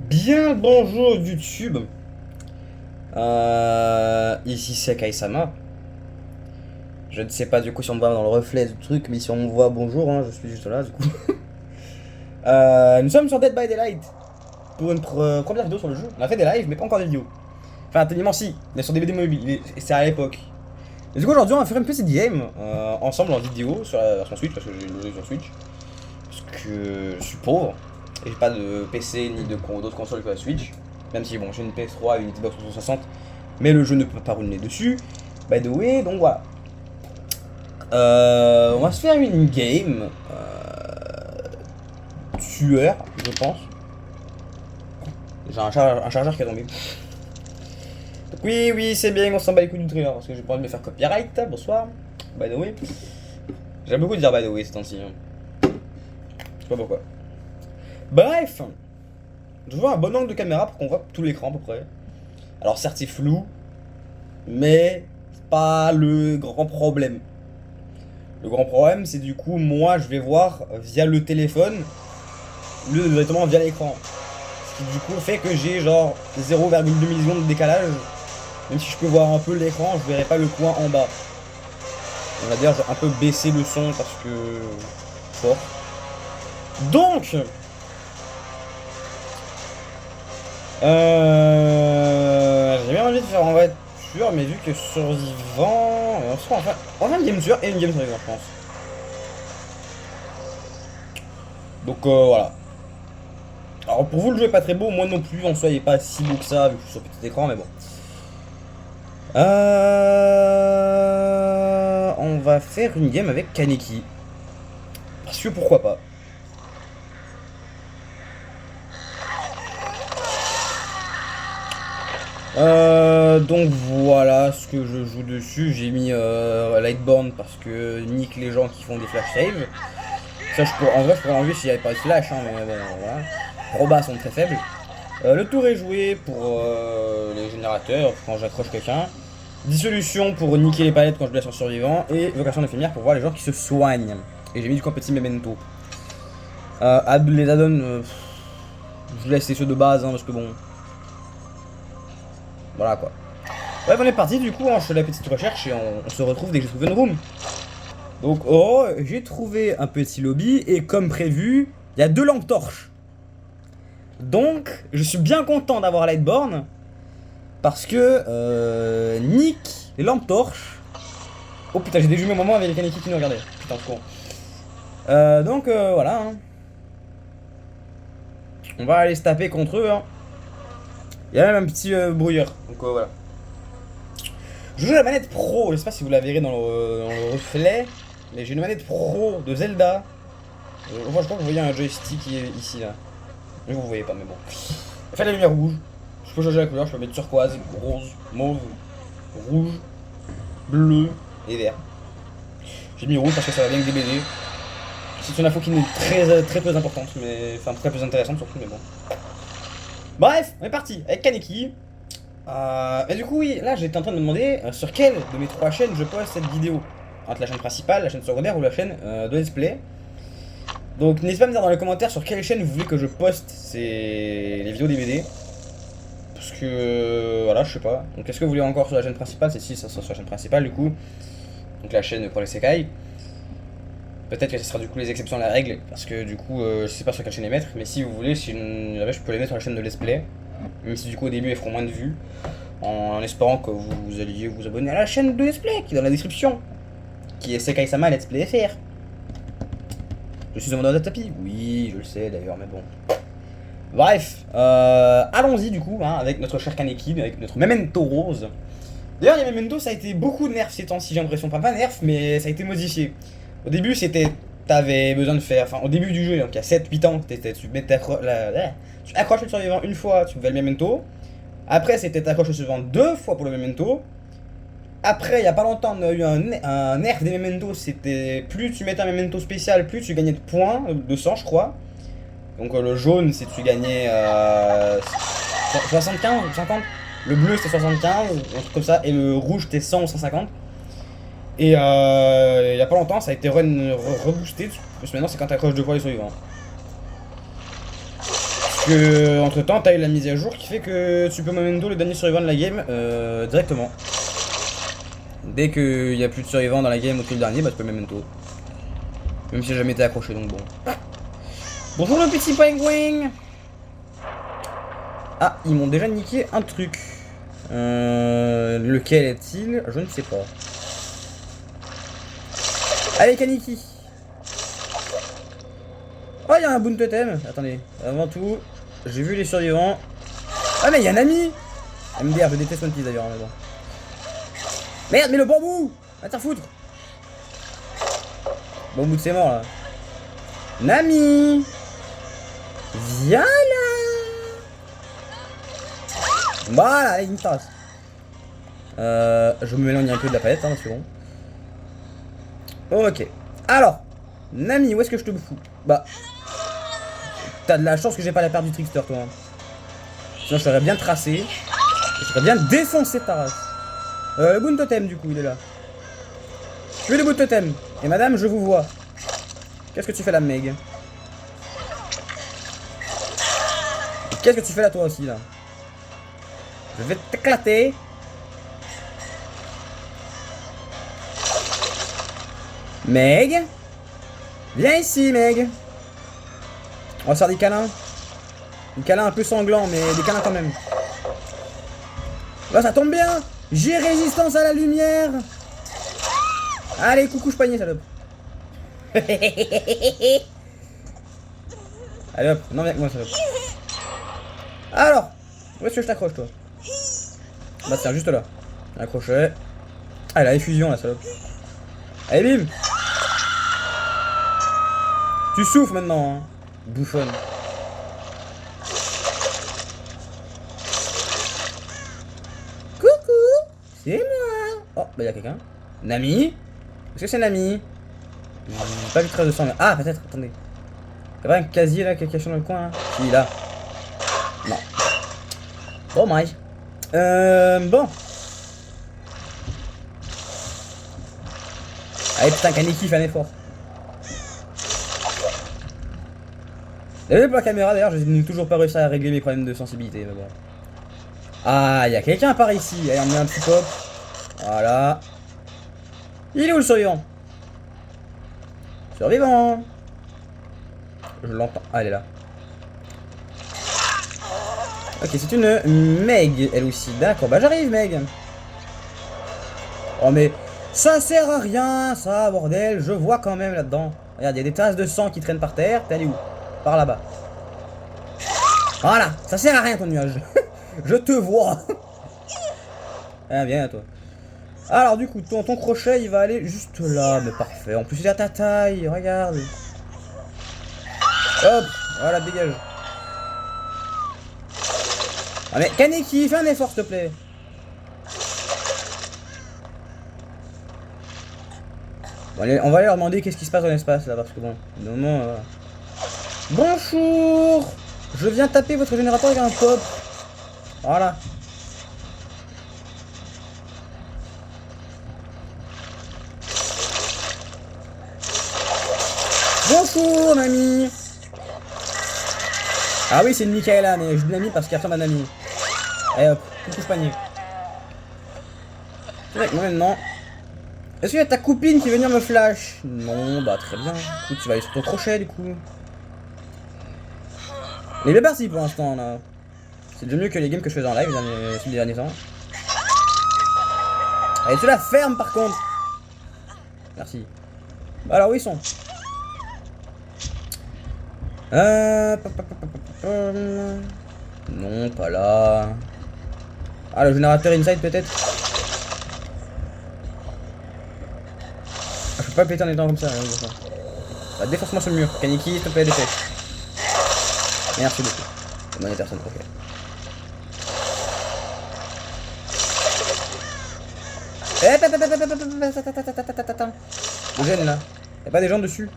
Bien le bonjour YouTube. Ici c'est Kaisama. Je ne sais pas du coup si on me voit dans le reflet du truc, mais si on me voit bonjour, hein, je suis juste là du coup. Nous sommes sur Dead by Daylight pour une première vidéo sur le jeu. On a fait des lives, mais pas encore des vidéos. Enfin, techniquement si, mais sur DVD mobile, et c'est à l'époque. Et du coup aujourd'hui on va faire une petite game ensemble en vidéo sur son Switch, parce que j'ai le jeu sur Switch. Parce que je suis pauvre, et j'ai pas de PC ni d'autres consoles que la Switch. Même si bon j'ai une PS3 et une Xbox 360, mais le jeu ne peut pas rouler dessus. By the way, donc voilà. On va se faire une game tueur, je pense. J'ai un chargeur qui est tombé. Donc oui, c'est bien, on s'en bat les couilles du trailer parce que j'ai pas envie de me faire copyright. Bonsoir. By the way. J'aime beaucoup dire by the way ces temps-ci. Je sais pas pourquoi. Bref. Je vois un bon angle de caméra pour qu'on voit tout l'écran à peu près. Alors certes c'est flou, mais c'est pas le grand problème. Le grand problème c'est du coup moi je vais voir via le téléphone, au lieu de directement via l'écran. Ce qui du coup fait que j'ai genre 0,2 millions de décalage. Même si je peux voir un peu l'écran, je verrai pas le coin en bas. On va dire un peu baisser le son parce que fort. Donc j'ai bien envie de faire en voiture, mais vu que survivant, on sera enfin une game tueur et une game survivant, je pense. Donc voilà. Alors pour vous le jeu est pas très beau, moi non plus, en soi il est pas si beau que ça vu que je suis sur petit écran, mais bon. On va faire une game avec Kaneki. Parce que pourquoi pas. Donc voilà ce que je joue dessus. J'ai mis Lightborn parce que nique les gens qui font des flash saves. Ça, en vrai, je pourrais enlever s'il n'y avait pas de flash, hein, mais bon, voilà. Robas sont très faibles. Le tour est joué pour les générateurs quand j'accroche quelqu'un. Dissolution pour niquer les palettes quand je blesse un survivant. Et vocation éphémère pour voir les gens qui se soignent. Et j'ai mis du coup un petit memento. Les add-ons, je vous laisse les ceux de base, hein, parce que bon. Voilà quoi. Bref, on est parti du coup, hein, je fais la petite recherche et on se retrouve dès que j'ai trouvé une room. Donc, oh, j'ai trouvé un petit lobby et comme prévu, il y a 2 lampes torches. Donc, je suis bien content d'avoir Lightborn parce que Nick, les lampes torches. Oh putain, j'ai déjumé au moment avec les Kaneki qui nous regardaient. Putain, c'est con. Donc, voilà. Hein. On va aller se taper contre eux. Hein. Il y a même un petit brouilleur. Donc, voilà. Je joue la manette pro, je sais pas si vous la verrez dans le reflet, mais j'ai une manette pro de Zelda. Enfin, je crois que vous voyez un joystick qui est ici là. Mais vous voyez pas, mais bon. Faites la lumière rouge. Je peux changer la couleur, je peux mettre turquoise, rose, mauve, rouge, bleu et vert. J'ai mis rouge parce que ça va bien avec des BD. C'est une info qui est très peu importante, mais enfin très peu intéressante surtout, mais bon. Bref, on est parti avec Kaneki. Et du coup, oui, là j'étais en train de me demander sur quelle de mes 3 chaînes je poste cette vidéo. Entre la chaîne principale, la chaîne secondaire ou la chaîne de let's play. Donc n'hésitez pas à me dire dans les commentaires sur quelle chaîne vous voulez que je poste les vidéos DVD. Parce que voilà, je sais pas. Donc est-ce que vous voulez encore sur la chaîne principale? C'est si ça sera sur la chaîne principale du coup. Donc la chaîne pour les Sekai. Peut-être que ce sera du coup les exceptions à la règle. Parce que du coup, je sais pas sur quelle chaîne les mettre. Mais si vous voulez, si je peux les mettre sur la chaîne de let's play. Même si du coup au début elles feront moins de vues. En espérant que vous alliez vous abonner à la chaîne de Let's Play qui est dans la description. Qui est Sekai-sama Let's Play FR. Je suis demandeur de tapis. Oui, je le sais d'ailleurs, mais bon. Bref, allons-y du coup, hein, avec notre cher Kaneki, avec notre Memento Rose. D'ailleurs, les Memento, ça a été beaucoup de nerfs ces temps-ci, j'ai l'impression. Enfin, pas nerfs, mais ça a été modifié. Au début, c'était. T'avais besoin de faire. Enfin, au début du jeu, donc il y a 7-8 ans, tu accroches le survivant une fois, tu fais le Memento. Après, c'était t'accroches le survivant 2 fois pour le Memento. Après, il y a pas longtemps, on a eu un nerf des Memento. C'était plus tu mettais un Memento spécial, plus tu gagnais de points, de sang, je crois. Donc le jaune, c'est tu gagnais 75 ou 50. Le bleu, c'était 75, un truc comme ça. Et le rouge, c'était 100 ou 150. Et il y a pas longtemps, ça a été reboosté. Parce que maintenant, c'est quand t'accroches 2 fois les survivants. que entre temps t'as eu la mise à jour qui fait que tu peux memento le dernier survivant de la game directement. Dès qu'il n'y a plus de survivants dans la game ou que le dernier, bah tu peux memento. Même si j'ai jamais été accroché, donc bon. Bonjour le petit pingouin. Ah, ils m'ont déjà niqué un truc. Lequel est-il? Je ne sais pas. Allez Kaniki. Oh, il y a un boon totem. Attendez, avant tout, j'ai vu les survivants. Ah mais il y a un ami. MDR, je déteste One Piece d'ailleurs, mais bon. Merde, mais le bambou. Va te faire foutre. Bambou c'est mort là. Nami. Viens là. Voilà, allez, une tasse. Je me m'éloigne un peu de la palette, hein, c'est bon. Ok. Alors, Nami, où est-ce que je te fous? Bah, t'as de la chance que j'ai pas la paire du trickster, toi. Sinon, je t'aurais bien tracé. Je t'aurais bien défoncé ta race. Le boon totem, du coup, il est là. Je veux le boon totem. Et madame, je vous vois. Qu'est-ce que tu fais là, Meg? Qu'est-ce que tu fais là, toi aussi, là? Je vais t'éclater. Meg, viens ici, Meg. On va faire des câlins. Des câlins un peu sanglants, mais des câlins quand même. Là, ça tombe bien. J'ai résistance à la lumière. Allez, coucou, je panier, salope. Allez hop, non, viens avec moi, salope. Alors, où est-ce que je t'accroche, toi? Bah, tiens, juste là. Accroché. Ah, la effusion, la salope. Allez, bim. Tu souffles maintenant, hein. Bouffonne. Coucou, c'est moi. Oh, bah y'a quelqu'un. Nami. Est-ce que c'est Nami? J'ai pas vu de trace de sang. Mais... Ah, peut-être, attendez. Y'a pas un casier là qui est caché dans le coin là? Si, là. Non. Dommage. Bon. Allez, putain, Kaneki fait un effort. Désolé pour la caméra d'ailleurs, je n'ai toujours pas réussi à régler mes problèmes de sensibilité. Mais bon. Ah, il y a quelqu'un par ici. Allez, on met un petit pop. Voilà. Il est où le survivant? Survivant. Je l'entends. Ah, elle est là. Ok, c'est une Meg, elle aussi. D'accord, bah j'arrive, Meg. Oh, mais ça sert à rien, ça, bordel. Je vois quand même là-dedans. Regarde, il y a des tasses de sang qui traînent par terre. T'es allé où? Par là-bas. Voilà, ça sert à rien ton nuage. Je te vois. Ah, viens, toi. Alors, du coup, ton crochet, il va aller juste là. Mais parfait. En plus, il est à ta taille. Regarde. Hop. Voilà, dégage. Ah, mais Kaneki, fais un effort, s'il te plaît. Bon, allez, on va aller leur demander qu'est-ce qui se passe dans l'espace, là. Parce que bon, de moment... Bonjour. Je viens taper votre générateur avec un pop. Voilà. Bonjour, Nami. Ah oui, c'est une Michaela, mais je dis Nami parce qu'elle ressemble à Nami. Allez hop, coucou panier. C'est avec moi maintenant. Est-ce qu'il y a ta copine qui veut venir me flash? Non, bah très bien. Écoute, tu vas aller sur ton crochet du coup. Il est bien parti pour l'instant là. C'est déjà mieux que les games que je faisais en live ces derniers temps. Allez, tu la fermes par contre. Merci. Alors où ils sont? Non, pas là. Ah, le générateur inside peut-être. Ah, je peux pas péter en étant comme ça. Hein, bah, défonce-moi sur le mur. Kaneki, s'il te plaît, dépêche. Merci beaucoup. Bonne personne, ok. Le gène là. Y'a pas des gens dessus?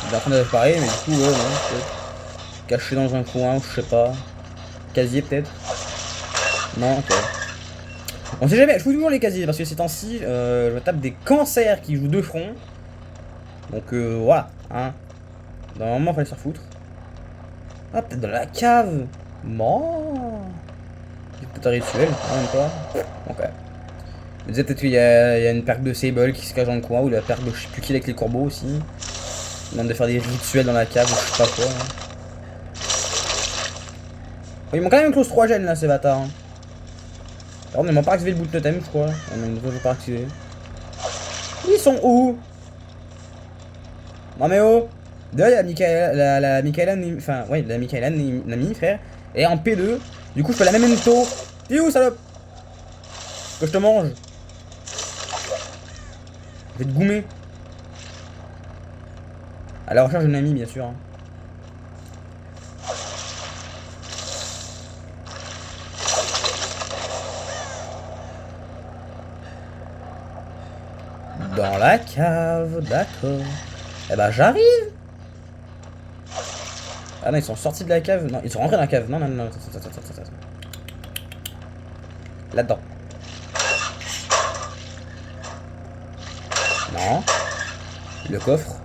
Il est en train de disparaître, mais du coup, ouais, non, peut-être. Caché dans un coin, ou je sais pas. Casier peut-être. Non, ok. On sait jamais, je fous toujours les casiers parce que ces temps-ci, je tape des cancers qui jouent de front. Donc voilà, hein. Normalement, il fallait se faire foutre. Ah, peut-être dans la cave. Non. C'est peut-être un rituel, en même pas. Ok. Je me disais peut-être qu'il y a une paire de Sable qui se cache dans le coin, ou la paire de je sais plus qui avec les corbeaux aussi. Ils demandent de faire des rituels dans la cave, ou je sais pas quoi. Hein. Oh, ils m'ont quand même close 3 gènes là, ces bâtards. Hein. Par contre, ils m'ont pas activé le boot totem, je crois. Ils m'ont toujours pas activé. Ils sont où? Non mais oh. D'ailleurs, la Michaela, enfin, ouais, la Michaela Nami, frère, est en P2. Du coup, je peux la même Mento. T'es où, salope? Que je te mange. Je vais te goumer. À la recherche d'une amie, bien sûr. Hein. Dans la cave, d'accord. Eh bah, j'arrive. Ah non, ils sont sortis de la cave. Non, ils sont rentrés dans la cave. Non, non, non, attends. Là-dedans. Non. Le coffre.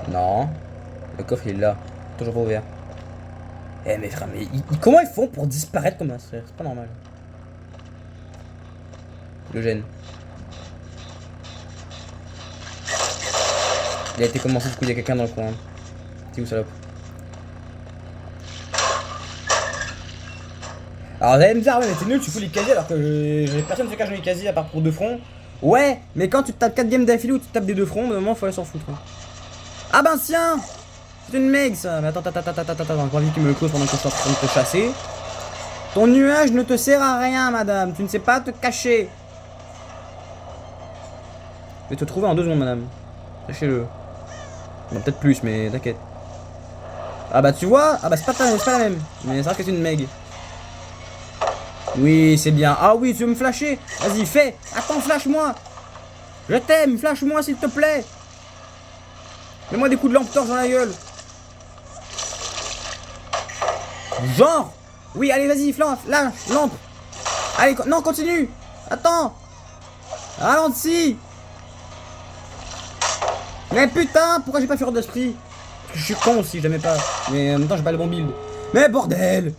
Non. Le coffre, il est là. Toujours pas ouvert. Eh mais frère, mais comment ils font pour disparaître comme ça, frère? C'est pas normal. Le gène. Il a été commencé, du coup, il y a quelqu'un dans le coin. T'es où, salope? Alors, vous allez me dire, ouais, mais t'es nul, tu fous les casiers alors que personne ne se cache dans les casiers à part pour 2 fronts. Ouais, mais quand tu tapes 4 games d'affilée ou tu tapes des 2 fronts, de moment, faut aller s'en foutre. Hein. Ah ben, tiens! C'est une meg, ça! Mais attends, j'ai pas envie qu'il me le close pendant que je suis en train de te chasser. Ton nuage ne te sert à rien, madame. Tu ne sais pas te cacher. Je vais te trouver en 2 secondes, madame. Sachez-le. Bon, peut-être plus, mais t'inquiète. Ah bah, tu vois? Ah bah, c'est pas la même. Mais c'est vrai que c'est une meg. Oui, c'est bien. Ah oui, tu veux me flasher? Vas-y, fais. Attends, flash-moi. Je t'aime, flash-moi s'il te plaît. Mets-moi des coups de lampe torche dans la gueule. Genre. Oui, allez, vas-y, lâche, lampe. Allez, non, continue. Attends. Ralentis. Mais putain, pourquoi j'ai pas fureur d'esprit? Parce que je suis con aussi, je l'aimais pas. Mais en même temps, j'ai pas le bon build. Mais bordel.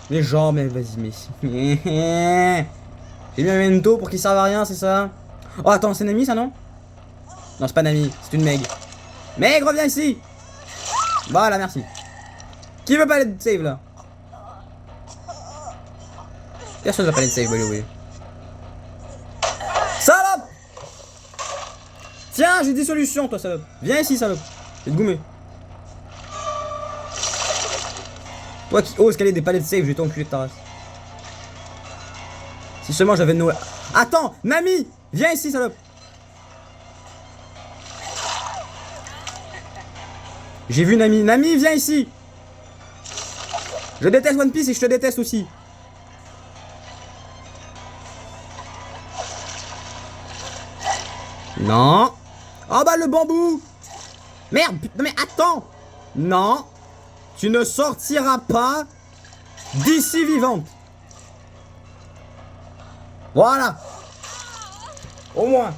Mais genre, mais vas-y, mais... J'ai mis un memento pour qu'il serve à rien, c'est ça? Oh, attends, c'est une amie, ça, non? Non, c'est pas une amie, c'est une meg. Meg, reviens ici! Voilà, merci. Qui veut pas de save, là? Personne va pas de save, by the way. Salope! Tiens, j'ai des solutions, toi, salope. Viens ici, salope. Je vais te goumer. Toi qui oses caler des palettes de save, je vais t'enculer de ta race. Si seulement j'avais Noël. Attends, Nami! Viens ici, salope! J'ai vu Nami. Nami, viens ici! Je déteste One Piece et je te déteste aussi. Non. Oh bah le bambou! Merde, putain, mais attends! Non! Tu ne sortiras pas d'ici vivante! Voilà! Au moins!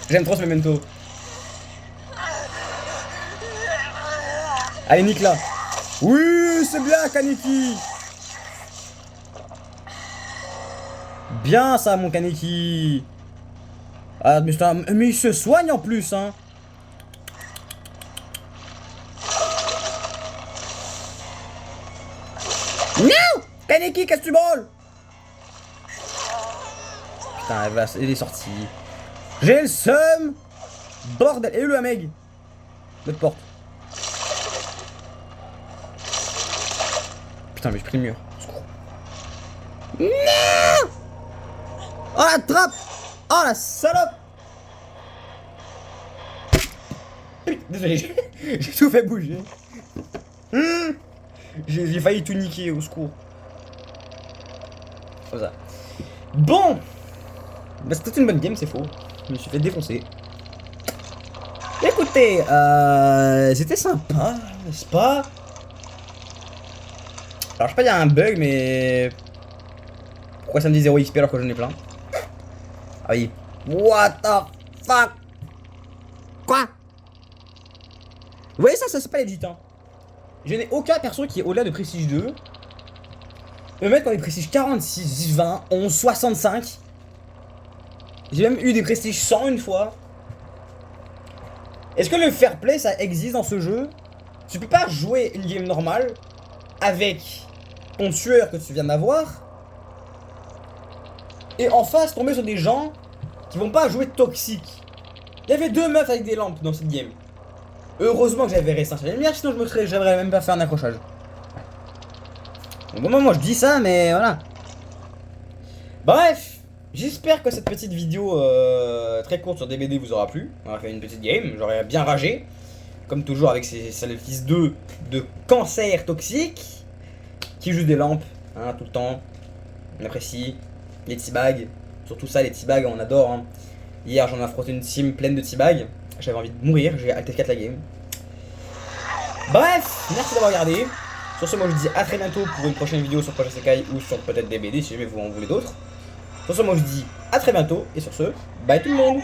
J'aime trop ce memento. Allez, nique là! Oui, c'est bien, Kaneki! Bien ça, mon Kaneki! Ah, mais il se soigne en plus, hein! Non! Kaneki, qu'est-ce que tu brûles? Putain, elle est sortie. J'ai le seum! Bordel! Et où le Meg? Notre porte. Putain, mais j'ai pris le mur. Non! Oh la trappe! Oh la salope! Désolé, j'ai tout fait bouger. J'ai failli tout niquer, au secours. Comme ça. Bon! Bah, c'était une bonne game, c'est faux. Je me suis fait défoncer. Écoutez, c'était sympa, n'est-ce pas? Alors, je sais pas, il y a un bug, mais... Pourquoi ça me dit 0 XP alors que j'en ai plein? Ah oui. What the fuck? Quoi? Vous voyez ça c'est pas legit, hein. Je n'ai aucun perso qui est au-delà de prestige 2. Le mec, on est prestige 46, 20, 11, 65. J'ai même eu des prestiges 100 une fois. Est-ce que le fair play, ça existe dans ce jeu? Tu peux pas jouer une game normale avec ton tueur que tu viens d'avoir et en face tomber sur des gens qui vont pas jouer toxique. Il y avait 2 meufs avec des lampes dans cette game. Heureusement que j'avais resté sur la lumière, sinon j'aurais même pas fait un accrochage. Bon, moi je dis ça, mais voilà. Bref, j'espère que cette petite vidéo très courte sur DBD vous aura plu. On a fait une petite game, j'aurais bien ragé. Comme toujours avec ces sales fils de cancer toxique qui jouent des lampes, hein, tout le temps. On apprécie. Les teabags, surtout ça, les teabags, on adore. Hein. Hier, j'en ai affronté une team pleine de teabags. J'avais envie de mourir, j'ai alt F4 la game. Bref, merci d'avoir regardé. Sur ce, moi je vous dis à très bientôt pour une prochaine vidéo sur Projet Sekai ou sur peut-être DBD si jamais vous en voulez d'autres. Sur ce, moi je vous dis à très bientôt et sur ce, bye tout le monde.